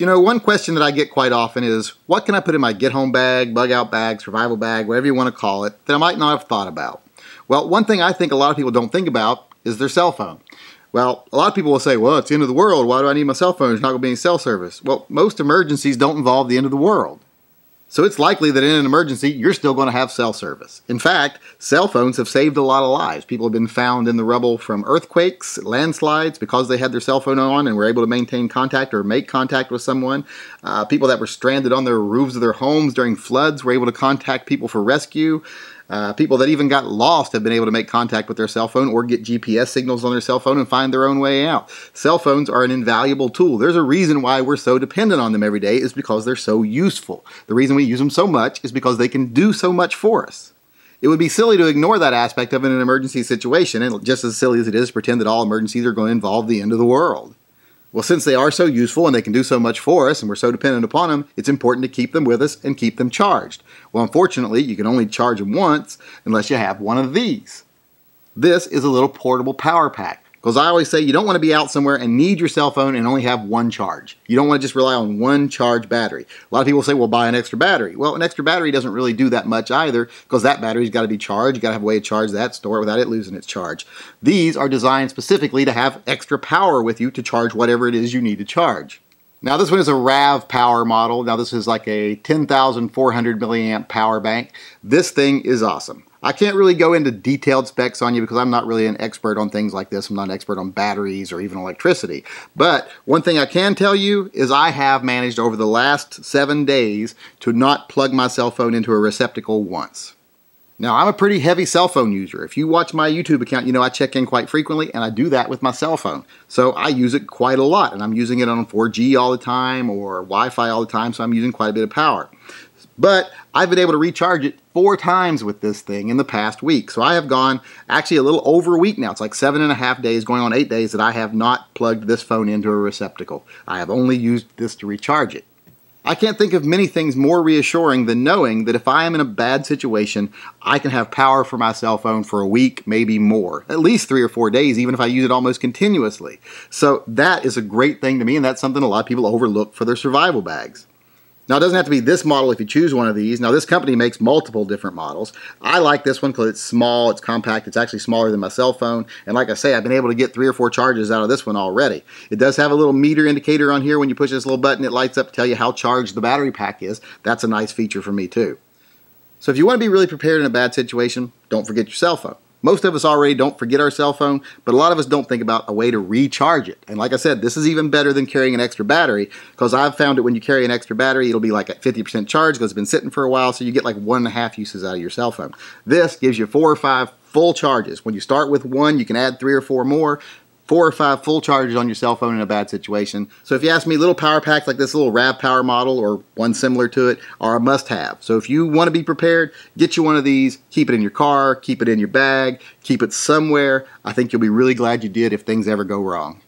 You know, one question that I get quite often is, what can I put in my get-home bag, bug-out bag, survival bag, whatever you want to call it, that I might not have thought about? Well, one thing I think a lot of people don't think about is their cell phone. Well, a lot of people will say, well, it's the end of the world. Why do I need my cell phone? There's not going to be any cell service. Well, most emergencies don't involve the end of the world. So it's likely that in an emergency, you're still going to have cell service. In fact, cell phones have saved a lot of lives. People have been found in the rubble from earthquakes, landslides, because they had their cell phone on and were able to maintain contact or make contact with someone. People that were stranded on their roofs of their homes during floods were able to contact people for rescue. People that even got lost have been able to make contact with their cell phone or get GPS signals on their cell phone and find their own way out. Cell phones are an invaluable tool. There's a reason why we're so dependent on them every day, is because they're so useful. The reason we use them so much is because they can do so much for us. It would be silly to ignore that aspect of it in an emergency situation, and just as silly as it is to pretend that all emergencies are going to involve the end of the world. Well, since they are so useful and they can do so much for us and we're so dependent upon them, it's important to keep them with us and keep them charged. Well, unfortunately, you can only charge them once unless you have one of these. This is a little portable power pack. Because I always say you don't want to be out somewhere and need your cell phone and only have one charge. You don't want to just rely on one charge battery. A lot of people say, well, buy an extra battery. Well, an extra battery doesn't really do that much either, because that battery's got to be charged. You got to have a way to charge that, store it without it losing its charge. These are designed specifically to have extra power with you to charge whatever it is you need to charge. Now this one is a RAV power model. Now this is like a 10,400 milliamp power bank. This thing is awesome. I can't really go into detailed specs on you because I'm not really an expert on things like this. I'm not an expert on batteries or even electricity. But one thing I can tell you is I have managed over the last 7 days to not plug my cell phone into a receptacle once. Now, I'm a pretty heavy cell phone user. If you watch my YouTube account, you know I check in quite frequently, and I do that with my cell phone. So I use it quite a lot, and I'm using it on 4G all the time or Wi-Fi all the time, so I'm using quite a bit of power. But I've been able to recharge it 4 times with this thing in the past week. So I have gone actually a little over a week now. It's like 7.5 days, going on 8 days that I have not plugged this phone into a receptacle. I have only used this to recharge it. I can't think of many things more reassuring than knowing that if I am in a bad situation, I can have power for my cell phone for a week, maybe more. At least 3 or 4 days, even if I use it almost continuously. So that is a great thing to me, and that's something a lot of people overlook for their survival bags. Now, it doesn't have to be this model if you choose one of these. Now, this company makes multiple different models. I like this one because it's small, it's compact, it's actually smaller than my cell phone. And like I say, I've been able to get 3 or 4 charges out of this one already. It does have a little meter indicator on here. When you push this little button, it lights up to tell you how charged the battery pack is. That's a nice feature for me, too. So if you want to be really prepared in a bad situation, don't forget your cell phone. Most of us already don't forget our cell phone, but a lot of us don't think about a way to recharge it. And like I said, this is even better than carrying an extra battery, because I've found that when you carry an extra battery, it'll be like at 50% charge because it's been sitting for a while, so you get like 1.5 uses out of your cell phone. This gives you 4 or 5 full charges. When you start with 1, you can add 3 or 4 more. 4 or 5 full charges on your cell phone in a bad situation. So if you ask me, little power packs like this little RAV power model or one similar to it are a must-have. So if you want to be prepared, get you one of these, keep it in your car, keep it in your bag, keep it somewhere. I think you'll be really glad you did if things ever go wrong.